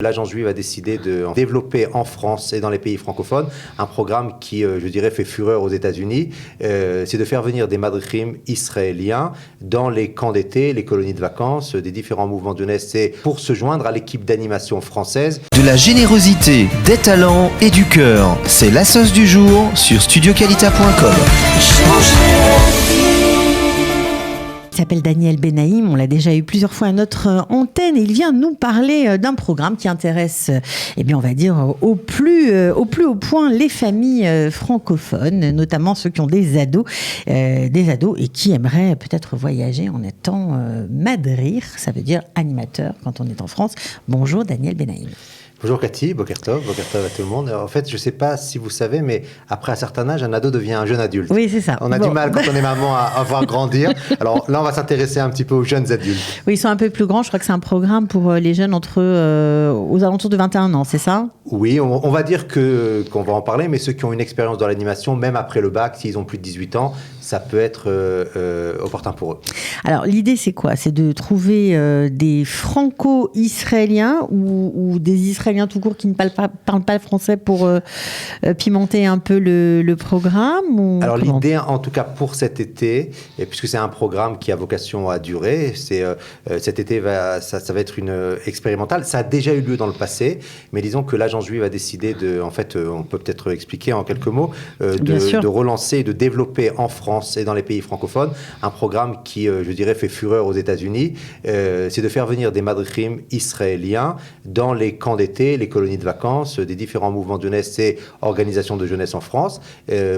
L'Agence juive a décidé de développer en France et dans les pays francophones un programme qui, je dirais, fait fureur aux États-Unis. C'est de faire venir des madrichim israéliens dans les camps d'été, les colonies de vacances, des différents mouvements de jeunesse, pour se joindre à l'équipe d'animation française. De la générosité, des talents et du cœur, c'est la sauce du jour sur studioqualita.com. Il s'appelle Daniel Benaïm, on l'a déjà eu plusieurs fois à notre antenne et il vient nous parler d'un programme qui intéresse, on va dire, au plus haut point les familles francophones, notamment ceux qui ont des ados et qui aimeraient peut-être voyager en étant madrir, ça veut dire animateur quand on est en France. Bonjour Daniel Benaïm. Bonjour Cathy, Boker Tov à tout le monde. En fait, je ne sais pas si vous savez, mais après un certain âge, un ado devient un jeune adulte. Oui, c'est ça. On a du mal quand on est maman à voir grandir. Alors là, on va s'intéresser un petit peu aux jeunes adultes. Oui, ils sont un peu plus grands. Je crois que c'est un programme pour les jeunes aux alentours de 21 ans, c'est ça ? Oui, on va dire qu'on va en parler, mais ceux qui ont une expérience dans l'animation, même après le bac, s'ils ont plus de 18 ans, ça peut être opportun pour eux. Alors, l'idée, c'est quoi ? C'est de trouver des franco-israéliens ou des Israéliens tout court qui ne parlent pas le français pour pimenter un peu le programme ou Alors, comment ? l'idée, en tout cas pour cet été, et puisque c'est un programme qui a vocation à durer, cet été, ça va être une expérimentale. Ça a déjà eu lieu dans le passé, mais disons que l'Agence juive a décidé on peut peut-être expliquer en quelques mots, de relancer, de développer en France et dans les pays francophones un programme qui, je dirais, fait fureur aux États-Unis. C'est de faire venir des madrichim israéliens dans les camps d'été, les colonies de vacances, des différents mouvements de jeunesse et organisations de jeunesse en France,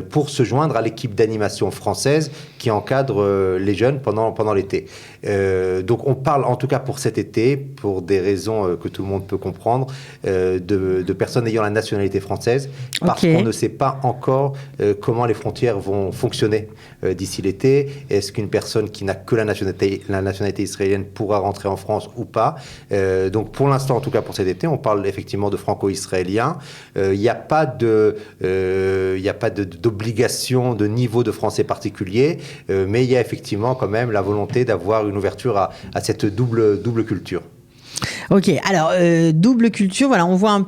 pour se joindre à l'équipe d'animation française qui encadre les jeunes pendant l'été. Donc on parle, en tout cas pour cet été, pour des raisons que tout le monde peut comprendre, de personnes ayant la nationalité française, parce qu'on ne sait pas encore comment les frontières vont fonctionner d'ici l'été. Est-ce qu'une personne qui n'a que la nationalité israélienne pourra rentrer en France ou pas? Donc pour l'instant, en tout cas pour cet été, on parle effectivement de franco-israéliens. Il n'y a pas d'obligation de niveau de français particulier, mais il y a effectivement quand même la volonté d'avoir une ouverture à cette double culture. Ok, alors double culture, voilà, on voit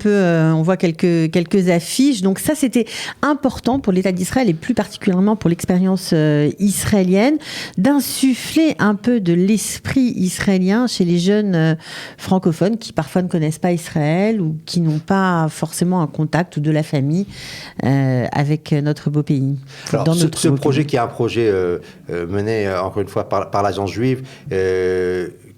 quelques affiches. Donc ça, c'était important pour l'État d'Israël et plus particulièrement pour l'expérience israélienne, d'insuffler un peu de l'esprit israélien chez les jeunes francophones qui parfois ne connaissent pas Israël ou qui n'ont pas forcément un contact ou de la famille avec notre beau pays. Alors, ce projet qui est un projet mené encore une fois par l'Agence juive,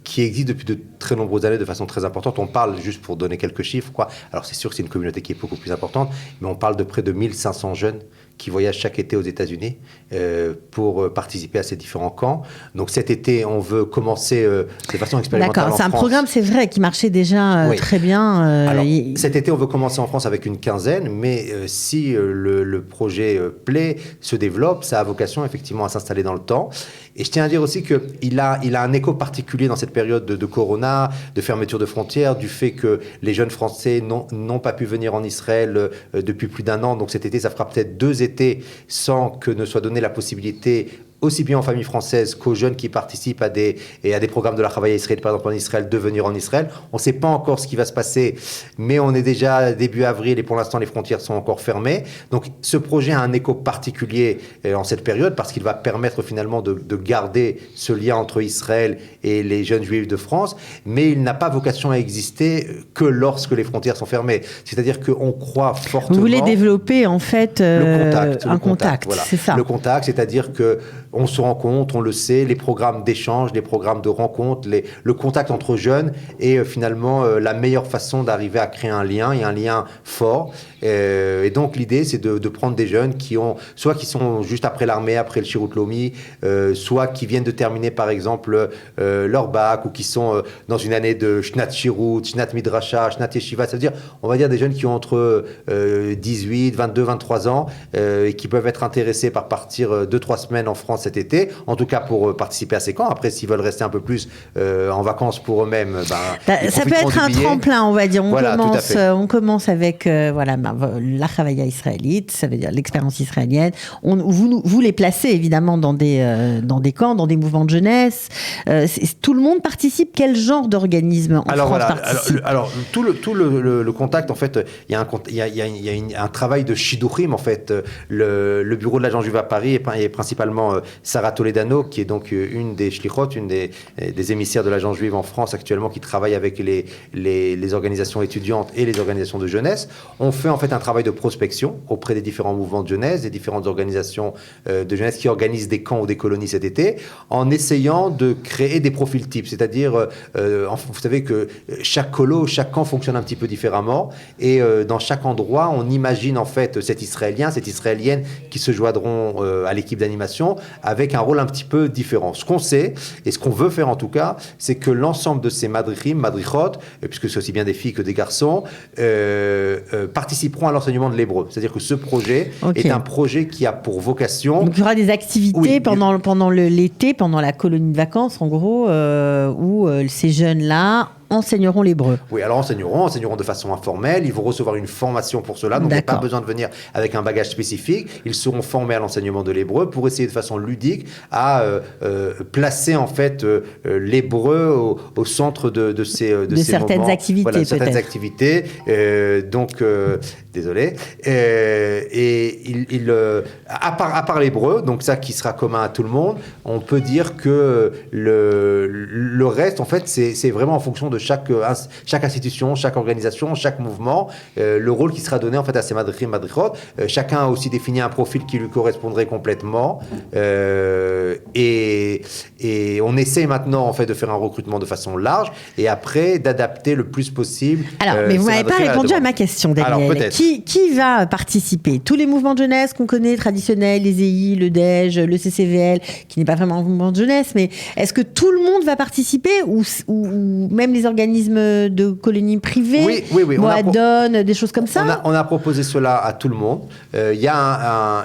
qui existe depuis de très nombreuses années de façon très importante. On parle, juste pour donner quelques chiffres, alors c'est sûr que c'est une communauté qui est beaucoup plus importante, mais on parle de près de 1500 jeunes qui voyagent chaque été aux États-Unis pour participer à ces différents camps. Donc cet été, on veut commencer de façon expérimentale. D'accord, c'est un programme, c'est vrai, qui marchait déjà très bien. Alors, cet été, on veut commencer en France avec une quinzaine, mais si le projet plaît, se développe, ça a vocation effectivement à s'installer dans le temps. Et je tiens à dire aussi qu'il a un écho particulier dans cette période de corona, de fermeture de frontières, du fait que les jeunes Français n'ont pas pu venir en Israël depuis plus d'un an. Donc cet été, ça fera peut-être 2 étés sans que ne soit donnée la possibilité, aussi bien aux familles françaises qu'aux jeunes qui participent à des programmes de la Chavaya Israël, par exemple en Israël, de venir en Israël. On ne sait pas encore ce qui va se passer, mais on est déjà début avril et pour l'instant les frontières sont encore fermées. Donc ce projet a un écho particulier en cette période parce qu'il va permettre finalement de garder ce lien entre Israël et les jeunes juifs de France, mais il n'a pas vocation à exister que lorsque les frontières sont fermées. C'est-à-dire qu'on croit fortement... Vous voulez développer en fait un contact, voilà. C'est ça. Le contact, c'est-à-dire que on se rencontre, on le sait, les programmes d'échange, les programmes de rencontre, le contact entre jeunes est finalement la meilleure façon d'arriver à créer un lien, et un lien fort. Et donc l'idée, c'est de prendre des jeunes qui sont juste après l'armée, après le Shirut Lomi, soit qui viennent de terminer par exemple leur bac, ou qui sont dans une année de Shnat Shirut, Shnat Midrasha, Shnat Yeshiva, c'est-à-dire, on va dire des jeunes qui ont entre 18, 22, 23 ans, et qui peuvent être intéressés par partir 2-3 semaines en France cet été, en tout cas pour participer à ces camps. Après, s'ils veulent rester un peu plus en vacances pour eux-mêmes, ça peut être un tremplin, on va dire. On commence avec la Chavaya israélite, ça veut dire l'expérience israélienne. Vous les placez évidemment dans des camps, dans des mouvements de jeunesse. Tout le monde participe. Quel genre d'organisme en France participe? Alors, tout le contact, en fait, il y a un travail de shidduchim, en fait. Le bureau de l'Agence juive à Paris est principalement Sarah Toledano, qui est donc une des shlichot, une des émissaires de l'Agence juive en France actuellement, qui travaille avec les organisations étudiantes et les organisations de jeunesse. On fait en fait un travail de prospection auprès des différents mouvements de jeunesse, des différentes organisations de jeunesse qui organisent des camps ou des colonies cet été, en essayant de créer des profils types. C'est-à-dire, vous savez que chaque colo, chaque camp fonctionne un petit peu différemment, et dans chaque endroit, on imagine en fait cet Israélien, cette Israélienne qui se joindront à l'équipe d'animation avec un rôle un petit peu différent. Ce qu'on sait, et ce qu'on veut faire en tout cas, c'est que l'ensemble de ces madrichim, madrichot, puisque c'est aussi bien des filles que des garçons, participeront à l'enseignement de l'hébreu. C'est-à-dire que ce projet est un projet qui a pour vocation... Donc il y aura des activités pendant l'été, pendant la colonie de vacances, en gros, où ces jeunes-là enseigneront l'hébreu. Oui, alors enseigneront de façon informelle, ils vont recevoir une formation pour cela, donc il n'y a pas besoin de venir avec un bagage spécifique, ils seront formés à l'enseignement de l'hébreu pour essayer de façon ludique à placer en fait l'hébreu au centre de ces certaines moments. Activités, voilà, peut-être. Certaines activités, désolé, et à part l'hébreu, donc ça qui sera commun à tout le monde, on peut dire que le reste, en fait, c'est vraiment en fonction de chaque institution, chaque organisation, chaque mouvement, le rôle qui sera donné en fait à ces madrichim, madrichot. Chacun a aussi défini un profil qui lui correspondrait complètement, et on essaie maintenant en fait de faire un recrutement de façon large et après d'adapter le plus possible. Alors, mais vous n'avez pas répondu à ma question, Daniel. Alors, qui va participer? Tous les mouvements de jeunesse qu'on connaît, traditionnels, les EI, le DEJ, le CCVL, qui n'est pas vraiment un mouvement de jeunesse, mais est-ce que tout le monde va participer ou même les organismes de colonies privées, oui. Moadon, des choses comme ça? On a proposé cela à tout le monde. Il y a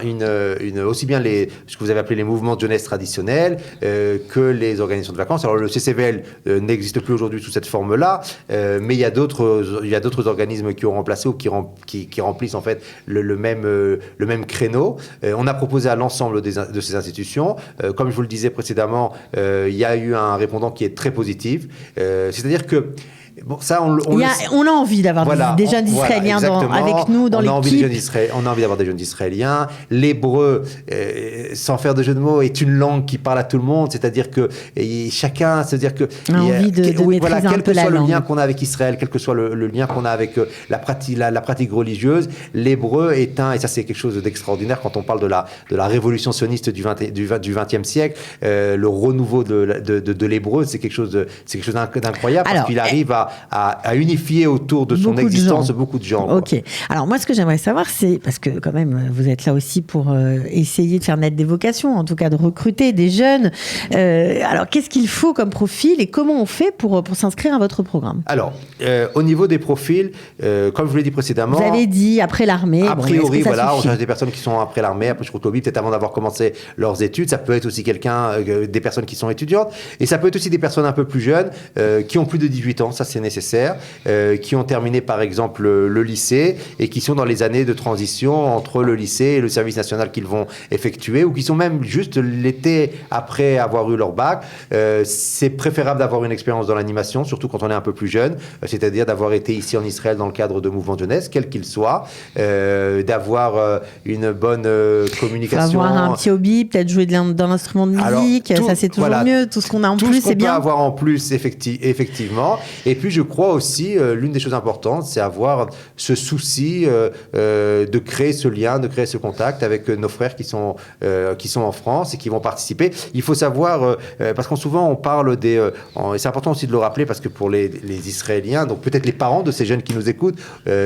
aussi bien ce que vous avez appelé les mouvements de jeunesse traditionnels que les organisations de vacances. Alors le CCVL n'existe plus aujourd'hui sous cette forme-là, mais il y a d'autres organismes qui ont remplacé ou qui remplissent en fait le même créneau. On a proposé à l'ensemble de ces institutions. Comme je vous le disais précédemment, il y a eu un répondant qui est très positif. C'est-à-dire que ça, on a envie d'avoir des jeunes Israéliens avec nous dans l'équipe. On a envie d'avoir des jeunes Israéliens. L'hébreu, sans faire de jeu de mots, est une langue qui parle à tout le monde. C'est-à-dire que chacun, c'est-à-dire que a envie de maîtriser un peu la langue. Quel que soit le lien qu'on a avec Israël, quel que soit le lien qu'on a avec la pratique religieuse, l'hébreu est et ça c'est quelque chose d'extraordinaire quand on parle de la révolution sioniste du XXe siècle. Le renouveau de l'hébreu, c'est quelque chose d'incroyable parce qu'il arrive à unifier autour de son existence beaucoup de gens. Ok. Alors moi, ce que j'aimerais savoir, c'est, parce que quand même, vous êtes là aussi pour essayer de faire naître des vocations, en tout cas de recruter des jeunes. Alors, qu'est-ce qu'il faut comme profil et comment on fait pour s'inscrire à votre programme? Alors, au niveau des profils, comme je vous l'ai dit précédemment... Vous avez dit après l'armée. A priori, on cherche des personnes qui sont après l'armée, après Shkotobi, peut-être avant d'avoir commencé leurs études. Ça peut être aussi des personnes qui sont étudiantes. Et ça peut être aussi des personnes un peu plus jeunes, qui ont plus de 18 ans, ça c'est nécessaire, qui ont terminé par exemple le lycée et qui sont dans les années de transition entre le lycée et le service national qu'ils vont effectuer, ou qui sont même juste l'été après avoir eu leur bac. C'est préférable d'avoir une expérience dans l'animation, surtout quand on est un peu plus jeune, c'est-à-dire d'avoir été ici en Israël dans le cadre de mouvements de jeunesse, quel qu'il soit, d'avoir une bonne communication. Avoir un petit hobby, peut-être jouer dans l'instrument de musique. Alors, ça c'est toujours mieux, tout ce qu'on a en plus, c'est bien. Tout ce qu'on peut avoir en plus, effectivement. Et puis je crois aussi, l'une des choses importantes, c'est avoir ce souci de créer ce lien, de créer ce contact avec nos frères qui sont en France et qui vont participer. Il faut savoir, parce qu'on souvent on parle et c'est important aussi de le rappeler, parce que pour les Israéliens, donc peut-être les parents de ces jeunes qui nous écoutent,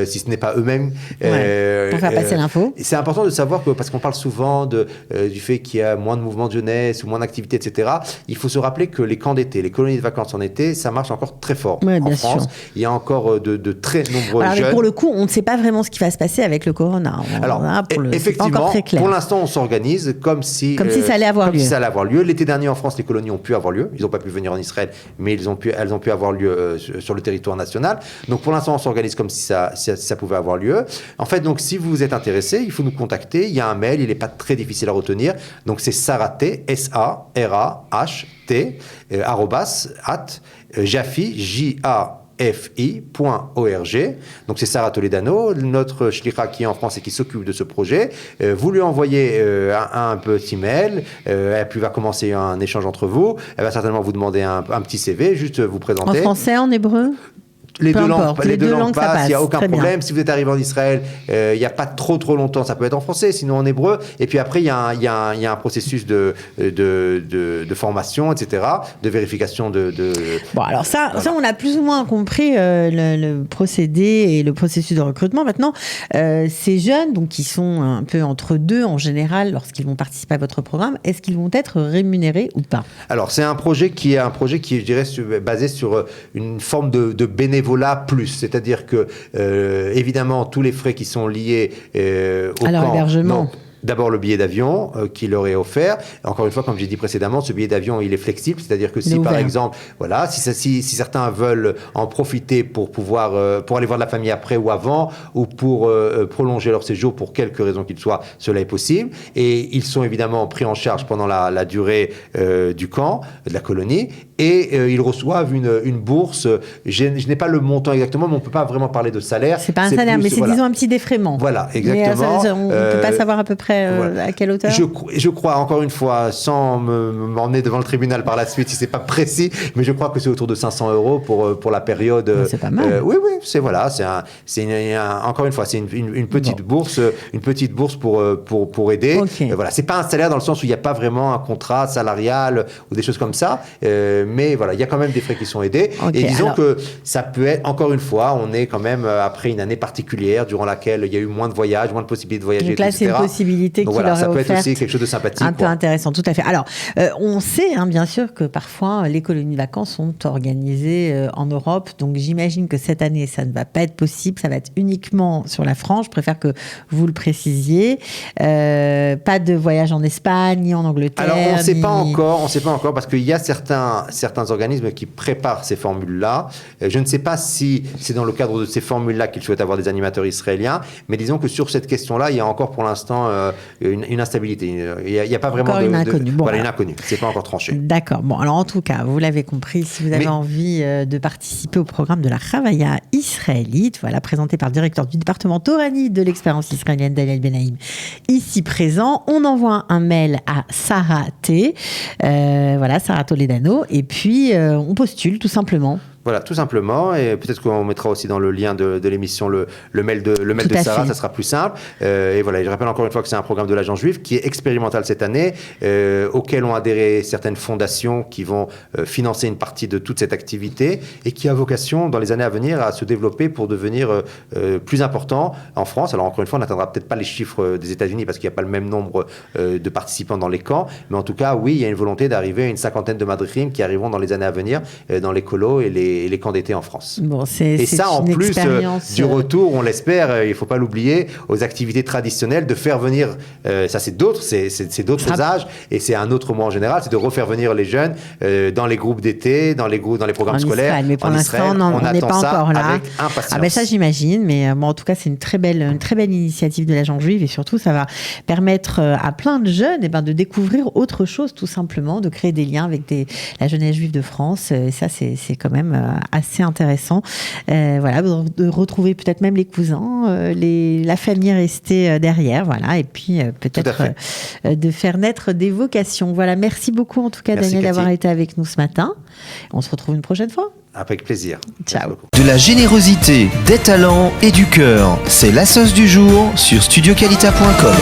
si ce n'est pas eux-mêmes, pour faire passer l'info. C'est important de savoir que, parce qu'on parle souvent du fait qu'il y a moins de mouvements de jeunesse ou moins d'activités, etc. Il faut se rappeler que les camps d'été, les colonies de vacances en été, ça marche encore très fort. Ouais, bien France. sûr. Il y a encore de très nombreux Alors, mais jeunes. pour le coup, on ne sait pas vraiment ce qui va se passer avec le corona. Alors, c'est pas effectivement, encore très clair. pour l'instant, on s'organise comme si ça allait avoir comme lieu. si ça allait avoir lieu. L'été dernier, en France, les colonies ont pu avoir lieu. Ils n'ont pas pu venir en Israël, mais elles ont pu avoir lieu sur le territoire national. Donc, pour l'instant, on s'organise comme si ça pouvait avoir lieu. En fait, donc, si vous êtes intéressé, il faut nous contacter. Il y a un mail, il n'est pas très difficile à retenir. Donc, c'est saraht, S-A-R-A-H-T, @jafi, fi.org. Donc c'est Sarah Toledano, notre shlicha qui est en France et qui s'occupe de ce projet. Vous lui envoyez un petit mail, puis va commencer un échange entre vous. Elle va certainement vous demander un petit CV, juste vous présenter. En français, en hébreu? Les Peu deux importe, langues ça passent, passe, il n'y a aucun très problème. bien. Si vous êtes arrivé en Israël, il n'y a pas trop longtemps, ça peut être en français, sinon en hébreu. Et puis après, il y a un processus de formation, etc., de vérification de... Bon, alors ça, Voilà. on a plus ou moins compris le procédé et le processus de recrutement. Maintenant, ces jeunes, donc qui sont un peu entre deux en général, lorsqu'ils vont participer à votre programme, est-ce qu'ils vont être rémunérés ou pas? Alors, c'est un projet qui est, je dirais, basé sur une forme de bénévolat plus. C'est-à-dire que, évidemment, tous les frais qui sont liés au Alors, camp... hébergement. D'abord, le billet d'avion qui leur est offert. Encore une fois, comme j'ai dit précédemment, ce billet d'avion, il est flexible. C'est-à-dire que si, par exemple, voilà, si certains veulent en profiter pour pouvoir, pour aller voir de la famille après ou avant, ou pour prolonger leur séjour pour quelque raison qu'il soit, cela est possible. Et ils sont évidemment pris en charge pendant la durée du camp, de la colonie. Et ils reçoivent une bourse. Je n'ai pas le montant exactement, mais on ne peut pas vraiment parler de salaire. C'est pas un salaire, mais c'est disons un petit défraiement. Voilà, exactement. Mais, on ne peut pas savoir à peu près voilà. à quelle hauteur. Je crois, encore une fois, sans m'emmener devant le tribunal par la suite, si c'est pas précis, mais je crois que c'est autour de 500 € pour la période. C'est pas mal. Oui, encore une fois, c'est une petite bourse, pour aider. Okay. Voilà, c'est pas un salaire dans le sens où il n'y a pas vraiment un contrat salarial ou des choses comme ça, mais voilà, il y a quand même des frais qui sont aidés. Okay, et disons que ça peut être, encore une fois, on est quand même après une année particulière durant laquelle il y a eu moins de voyages, moins de possibilités de voyager. Donc là, c'est une possibilité qui leur est offerte. Ça peut être aussi quelque chose de sympathique. Un peu intéressant, tout à fait. Alors, on sait, bien sûr, que parfois, les colonies de vacances sont organisées en Europe. Donc, j'imagine que cette année, ça ne va pas être possible. Ça va être uniquement sur la France. Je préfère que vous le précisiez. Pas de voyage en Espagne, ni en Angleterre. Alors, on ne sait pas encore, parce qu'il y a certains organismes qui préparent ces formules-là. Je ne sais pas si c'est dans le cadre de ces formules-là qu'ils souhaitent avoir des animateurs israéliens, mais disons que sur cette question-là, il y a encore pour l'instant une instabilité. Il n'y a pas vraiment une inconnue. Bon, voilà, une inconnue. C'est pas encore tranché. D'accord. Bon, alors en tout cas, vous l'avez compris, si vous avez envie de participer au programme de la Chavaya israélite, voilà, présenté par le directeur du département Torani de l'expérience israélienne, Daniel Benaïm, ici présent, on envoie un mail à Sarah T, Sarah Toledano, et puis on postule tout simplement. Voilà, tout simplement, et peut-être qu'on mettra aussi dans le lien de l'émission le mail de Sarah, ça sera plus simple. Et voilà, je rappelle encore une fois que c'est un programme de l'Agence juive qui est expérimental cette année, auquel ont adhéré certaines fondations qui vont financer une partie de toute cette activité et qui a vocation, dans les années à venir, à se développer pour devenir plus important en France. Alors encore une fois, on n'atteindra peut-être pas les chiffres des États-Unis parce qu'il n'y a pas le même nombre de participants dans les camps, mais en tout cas, oui, il y a une volonté d'arriver à une cinquantaine de madrichim qui arriveront dans les années à venir dans les colos et les camps d'été en France. Bon, et ça, en plus du retour, on l'espère, il ne faut pas l'oublier, aux activités traditionnelles, de faire venir, ça c'est d'autres âges, et c'est un autre mot en général, c'est de refaire venir les jeunes dans les groupes d'été, dans les programmes scolaires. Mais pour l'instant, on n'est pas encore là. Avec impatience. Ça j'imagine, mais en tout cas, c'est une très belle initiative de l'Agence juive, et surtout, ça va permettre à plein de jeunes de découvrir autre chose, tout simplement, de créer des liens avec la jeunesse juive de France. Et ça, c'est quand même assez intéressant. De retrouver peut-être même les cousins, la famille restée derrière, voilà, et puis peut-être de faire naître des vocations. Voilà, merci beaucoup en tout cas, Daniel, d'avoir été avec nous ce matin. On se retrouve une prochaine fois. Avec plaisir. Ciao. De la générosité, des talents et du cœur, c'est la sauce du jour sur studioqualita.com.